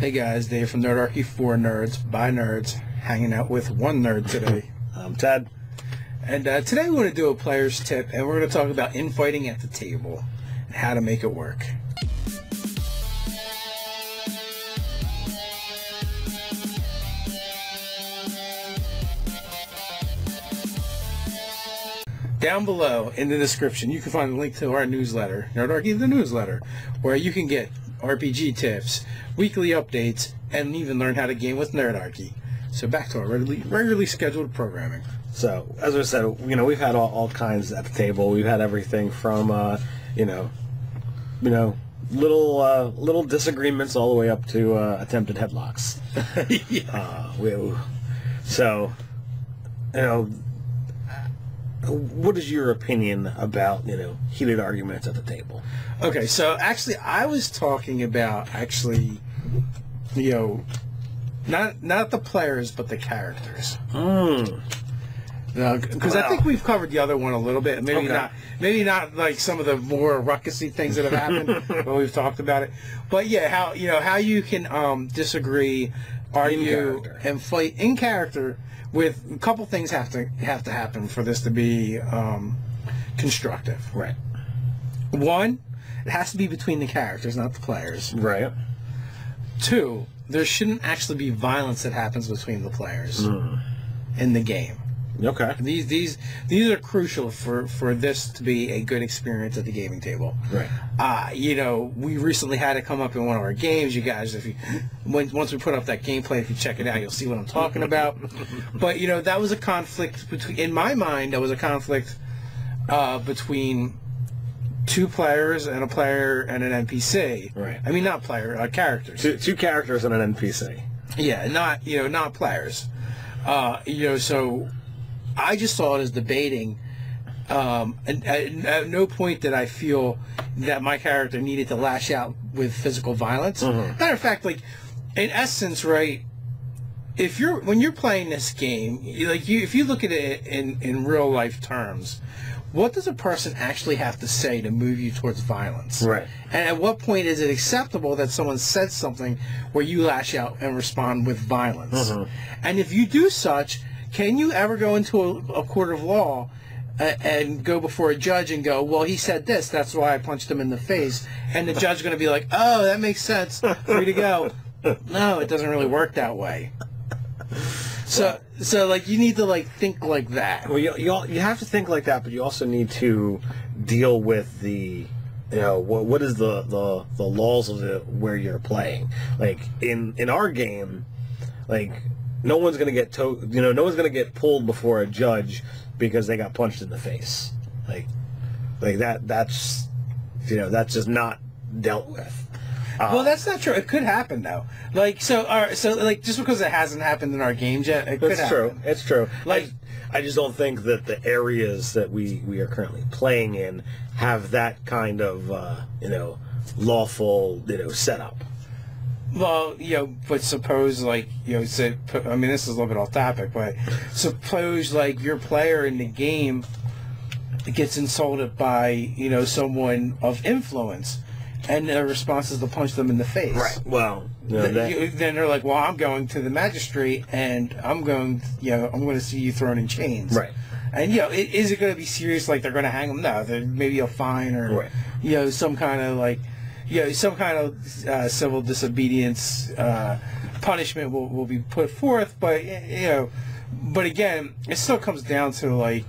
Hey guys, Dave from Nerdarchy for Nerds, by Nerds, hanging out with one nerd today. I'm Ted. And today we're going to do a player's tip, and we're going to talk about infighting at the table and how to make it work. Down below in the description, you can find a link to our newsletter, Nerdarchy the newsletter, where you can get RPG tips, weekly updates, and even learn how to game with Nerdarchy. So back to our regularly scheduled programming. So, as I said, we've had all kinds at the table. We've had everything from, little disagreements all the way up to attempted headlocks. What is your opinion about, heated arguments at the table? Okay, so actually I was talking about not the players but the characters. Because I think we've covered the other one a little bit. Maybe not like some of the more ruckusy things that have happened, but we've talked about it. But yeah, how you can disagree, argue, and fight in character. With a couple things have to happen for this to be constructive. Right. One, it has to be between the characters, not the players. Right. Two, there shouldn't actually be violence that happens between the players in the game. Okay. These are crucial for this to be a good experience at the gaming table. Right. We recently had it come up in one of our games. You guys, once we put up that gameplay, if you check it out, you'll see what I'm talking about. But that was a conflict between, in my mind, that was a conflict between two players and a player and an NPC. Right. I mean, not player, characters. Two characters and an NPC. Yeah, not players. So I just saw it as debating, and at no point did I feel that my character needed to lash out with physical violence. Matter of fact, like, in essence, right, when you're playing this game, if you look at it in real life terms, what does a person actually have to say to move you towards violence? Right. And at what point is it acceptable that someone says something where you lash out and respond with violence? And if you do such, can you ever go into a court of law and go before a judge and go, well, he said this, that's why I punched him in the face, and the judge is going to be like, oh, that makes sense, free to go. No, it doesn't really work that way. So you need to think like that. Well, you have to think like that, but you also need to deal with the what is the laws of where you're playing. Like in our game, no one's gonna get no one's gonna get pulled before a judge because they got punched in the face. That's just not dealt with. Well, that's not true. It could happen though. Just because it hasn't happened in our games yet, it could happen. It's true. I just don't think that the areas that we are currently playing in have that kind of lawful setup. Well, but suppose say, this is a little bit off topic, but suppose your player in the game gets insulted by someone of influence. And the response is to punch them in the face. Right. Well, then they're like, "Well, I'm going to the magistrate, and I'm going to see you thrown in chains." Right. And is it going to be serious? Like they're going to hang them? No, there maybe a fine or some kind of civil disobedience punishment will be put forth. But but again, it still comes down to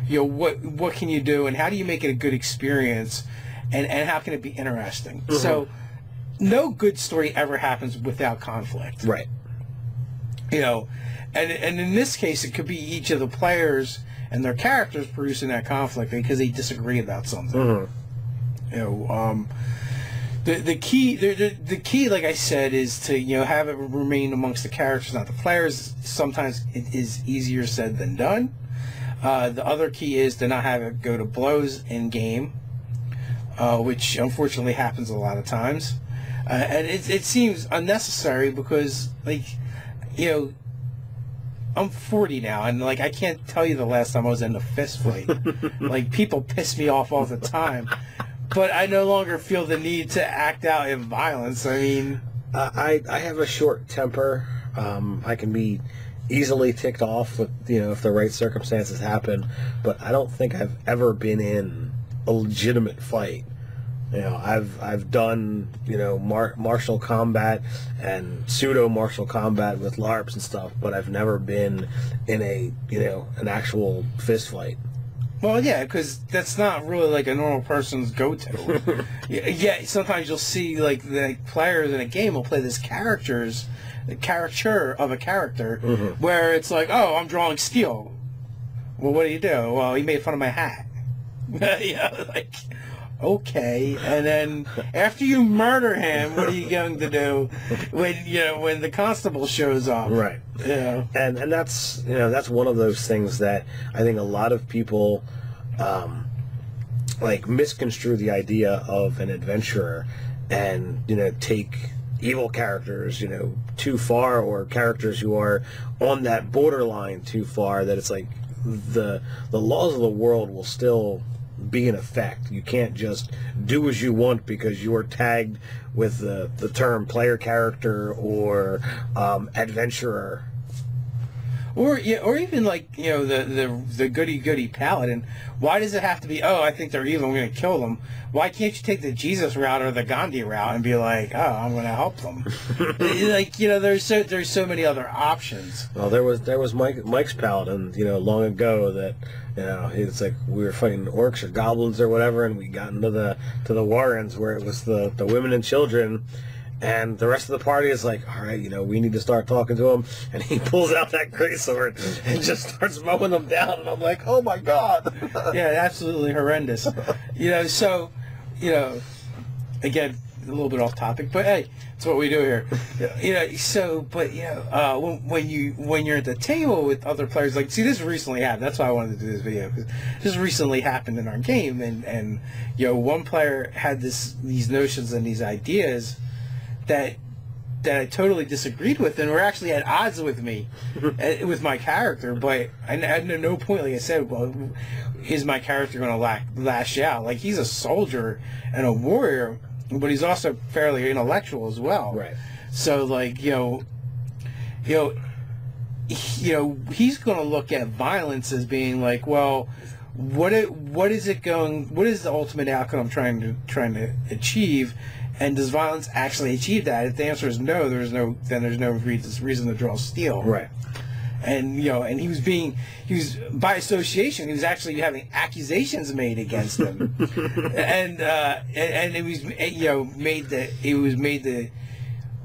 what can you do, and how do you make it a good experience? And how can it be interesting? So, no good story ever happens without conflict. Right. And in this case, it could be each of the players and their characters producing that conflict because they disagree about something. The key, like I said, is to have it remain amongst the characters, not the players. Sometimes it is easier said than done. The other key is to not have it go to blows in game. Which unfortunately happens a lot of times, and it seems unnecessary because I'm 40 now, and I can't tell you the last time I was in a fist fight. People piss me off all the time, but I no longer feel the need to act out in violence. I mean, I have a short temper. I can be easily ticked off with, if the right circumstances happen, but I don't think I've ever been in a legitimate fight. I've done, martial combat and pseudo martial combat with LARPs and stuff, but I've never been in an actual fist fight. Well, yeah, because that's not really like a normal person's go-to. Yeah, sometimes you'll see like the players in a game will play this caricature of a character, where it's like, oh, I'm drawing steel. Well, what do you do? Well, he made fun of my hat. Like, okay. And then after you murder him, what are you going to do when the constable shows up? Right. Yeah. And that's that's one of those things that I think a lot of people misconstrue the idea of an adventurer, and take evil characters too far, or characters who are on that borderline too far, that it's like the laws of the world will still be in effect. You can't just do as you want because you are tagged with the term player character or adventurer. Or even like the goody goody paladin. Why does it have to be? Oh, I think they're evil, I'm going to kill them. Why can't you take the Jesus route or the Gandhi route and be like, oh, I'm going to help them? There's so many other options. Well, there was Mike's paladin long ago that it's like we were fighting orcs or goblins or whatever, and we got into the warrens where it was the women and children. And the rest of the party is like, all right, we need to start talking to him. And he pulls out that greatsword and just starts mowing them down. And I'm like, oh my God. Yeah, absolutely horrendous. Again, a little bit off topic, but hey, it's what we do here. When you're at the table with other players, like, see, this recently happened. That's why I wanted to do this video, because this recently happened in our game, and one player had these notions and these ideas that I totally disagreed with, and were actually at odds with me, with my character. But at no point, like I said, well, is my character going to lash out? Like, he's a soldier and a warrior, but he's also fairly intellectual as well. Right. So, like, he's going to look at violence as being like, well, what is the ultimate outcome I'm trying to achieve? And does violence actually achieve that? If the answer is no, there's no reason to draw steel. Right. And and he was by association, he was actually having accusations made against him, and it was made to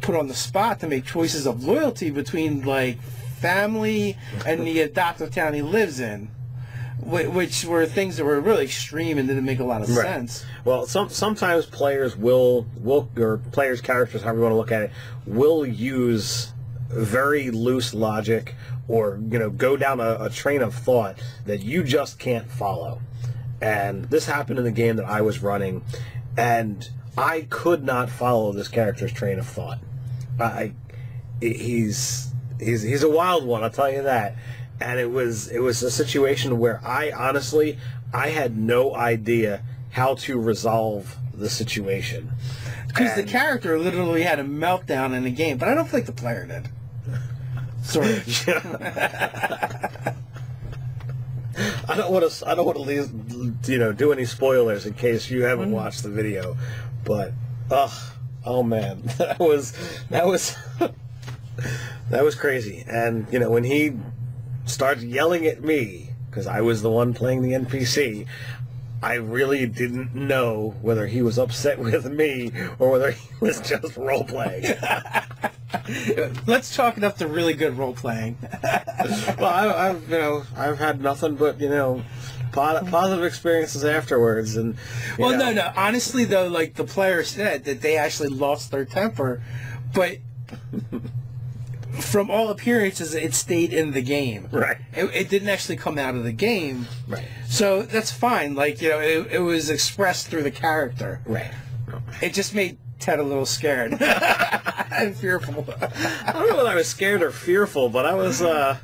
put on the spot to make choices of loyalty between like family and the adoptive town he lives in. Which were things that were really extreme and didn't make a lot of sense. Well, sometimes players or players' characters, however you want to look at it, will use very loose logic, or go down a train of thought that you just can't follow. And this happened in the game that I was running, and I could not follow this character's train of thought. He's a wild one, I'll tell you that. And it was a situation where I had no idea how to resolve the situation. Because the character literally had a meltdown in the game, but I don't think the player did. Sort of. I don't want to do any spoilers in case you haven't watched the video, but oh man, that was crazy. And when he started yelling at me, because I was the one playing the NPC, I really didn't know whether he was upset with me or whether he was just role-playing. Let's chalk it up to really good role-playing. Well, I've had nothing but, positive experiences afterwards. And no. Honestly, though, like the player said that they actually lost their temper, but from all appearances, it stayed in the game. Right. It didn't actually come out of the game. Right. So that's fine. Like, it was expressed through the character. Right. It just made Ted a little scared and fearful. I don't know whether I was scared or fearful, but I was... It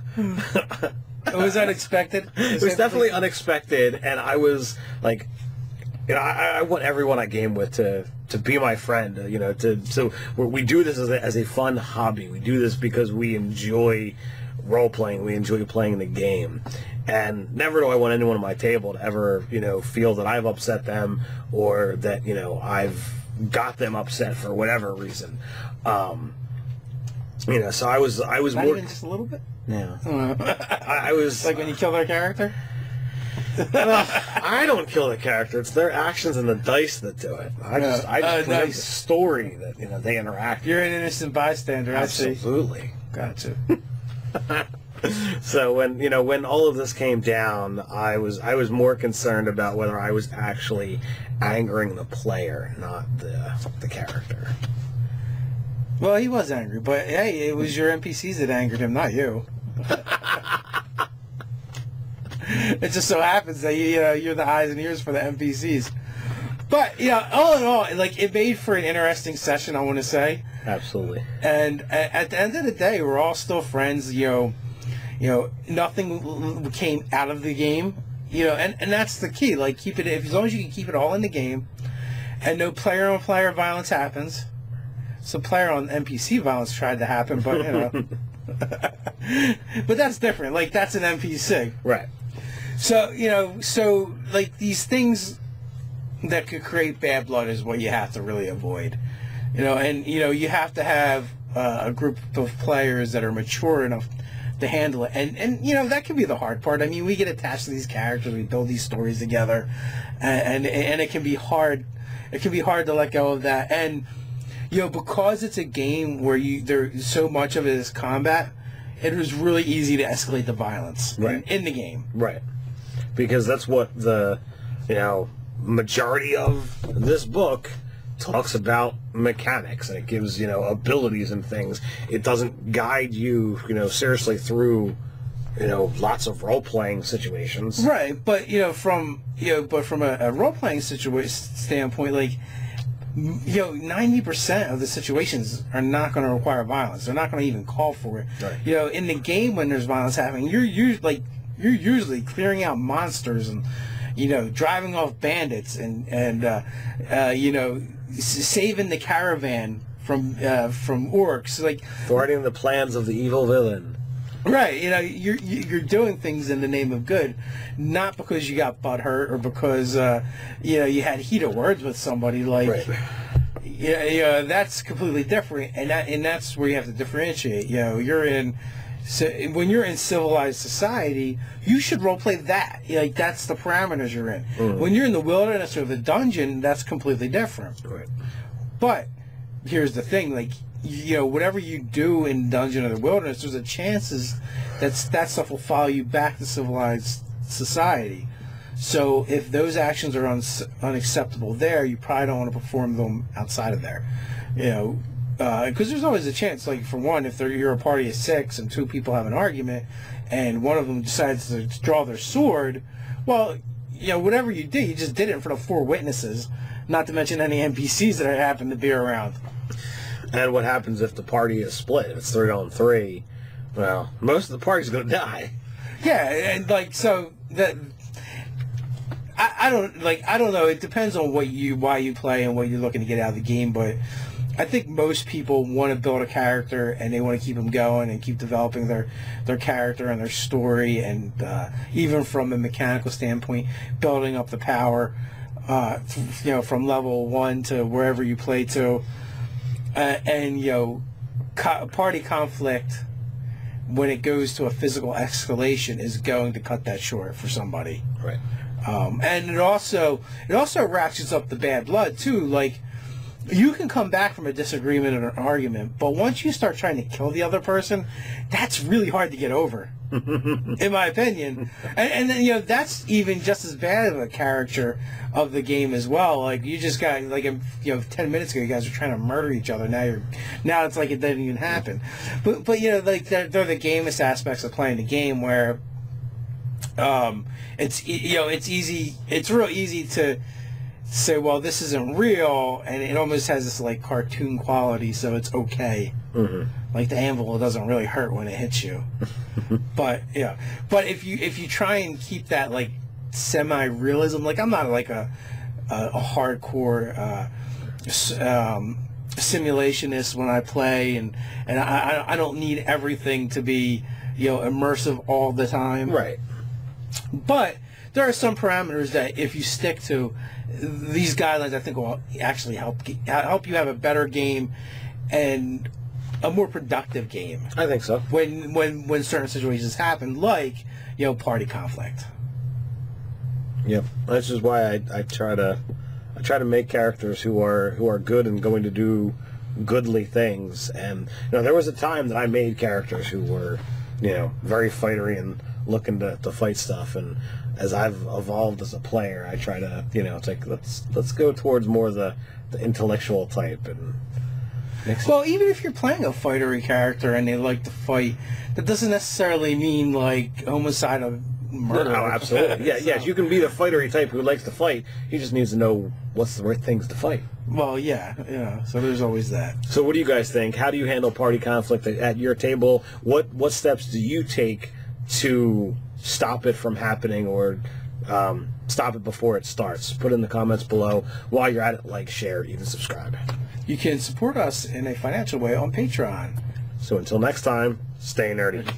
was unexpected. It was definitely unexpected, and I was like... I want everyone I game with to to be my friend, so we do this as a fun hobby. We do this because we enjoy role-playing. We enjoy playing the game. And never do I want anyone at my table to ever, feel that I've upset them or that, I've got them upset for whatever reason. So I was Not more... even just a little bit? Yeah. I was... Like when you kill their character? I don't kill the character. It's their actions and the dice that do it. I just present the story that they interact. You're an innocent bystander. Absolutely. I see. Gotcha. So when all of this came down, I was more concerned about whether I was actually angering the player, not the character. Well, he was angry, but hey, it was your NPCs that angered him, not you. It just so happens that you're the eyes and ears for the NPCs. But all in all, like, it made for an interesting session, I want to say. Absolutely. And at the end of the day, we're all still friends. Nothing came out of the game. And that's the key. Like, keep it, as long as you can keep it all in the game, and no player-on-player violence happens. Some player-on-NPC violence tried to happen, but but that's different. Like, that's an NPC, right? So like, these things that could create bad blood is what you have to really avoid. And you have to have a group of players that are mature enough to handle it, and that can be the hard part. I mean, we get attached to these characters, we build these stories together, and it can be hard. It can be hard to let go of that, and because it's a game where there's so much of it is combat, it was really easy to escalate the violence in the game. Right. Because that's what the majority of this book talks about, mechanics, and it gives abilities and things. It doesn't guide you seriously through lots of role-playing situations. Right, but from a role-playing standpoint, like, 90% of the situations are not going to require violence. They're not going to even call for it. Right. In the game, when there's violence happening, you're usually clearing out monsters and driving off bandits and saving the caravan from orcs, like thwarting the plans of the evil villain. Right, you're doing things in the name of good, not because you got butthurt or because you had heated words with somebody. Like, right. That's completely different, and that's where you have to differentiate. When you're in civilized society, you should roleplay that. Like, that's the parameters you're in. Mm. When you're in the wilderness or the dungeon, that's completely different. Right. But here's the thing, like, whatever you do in dungeon or the wilderness, there's a chances that stuff will follow you back to civilized society. So if those actions are unacceptable there, you probably don't want to perform them outside of there. Because there's always a chance, like, for one, if you're a party of 6 and 2 people have an argument and one of them decides to draw their sword, well, whatever you did, you just did it in front of 4 witnesses, not to mention any NPCs that happen to be around. And what happens if the party is split? If it's 3-on-3, well, most of the party's going to die. Yeah, and so that I don't know. It depends on why you play and what you're looking to get out of the game, but I think most people want to build a character and they want to keep them going and keep developing their character and their story, and even from a mechanical standpoint, building up the power, from level 1 to wherever you play to. Party conflict, when it goes to a physical escalation, is going to cut that short for somebody. Right. And it also ratchets up the bad blood too. Like, you can come back from a disagreement or an argument, but once you start trying to kill the other person, that's really hard to get over, in my opinion. And then, that's even just as bad of a character of the game as well. Like, you just got, like, 10 minutes ago, you guys were trying to murder each other. Now it's like it didn't even happen. But like, they're the gamist aspects of playing the game where it's real easy to say, well, this isn't real, and it almost has this, like, cartoon quality, so it's okay. Mm-hmm. Like, the anvil doesn't really hurt when it hits you. But if you try and keep that, like, semi-realism, like, I'm not like a hardcore simulationist when I play, and I don't need everything to be, you know, immersive all the time. Right. But there are some parameters that if you stick to, these guidelines I think will actually help you have a better game and a more productive game. I think so. When certain situations happen, like, you know, party conflict. Yep. That's just why I try to make characters who are good and going to do goodly things. And you know, there was a time that I made characters who were, you know, very fightery and looking to fight stuff. And as I've evolved as a player, I try to, you know, it's like let's go towards more the intellectual type. And well, even if you're playing a fightery character and they like to fight, that doesn't necessarily mean like homicidal murder. No, absolutely. Yeah, yes, you can be the fightery type who likes to fight. He just needs to know what's the right things to fight. Well, yeah. So there's always that. So what do you guys think? How do you handle party conflict at your table? What steps do you take to stop it from happening, or stop it before it starts? Put it in the comments below. While you're at it, like, share, even subscribe. You can support us in a financial way on Patreon. So until next time, stay nerdy.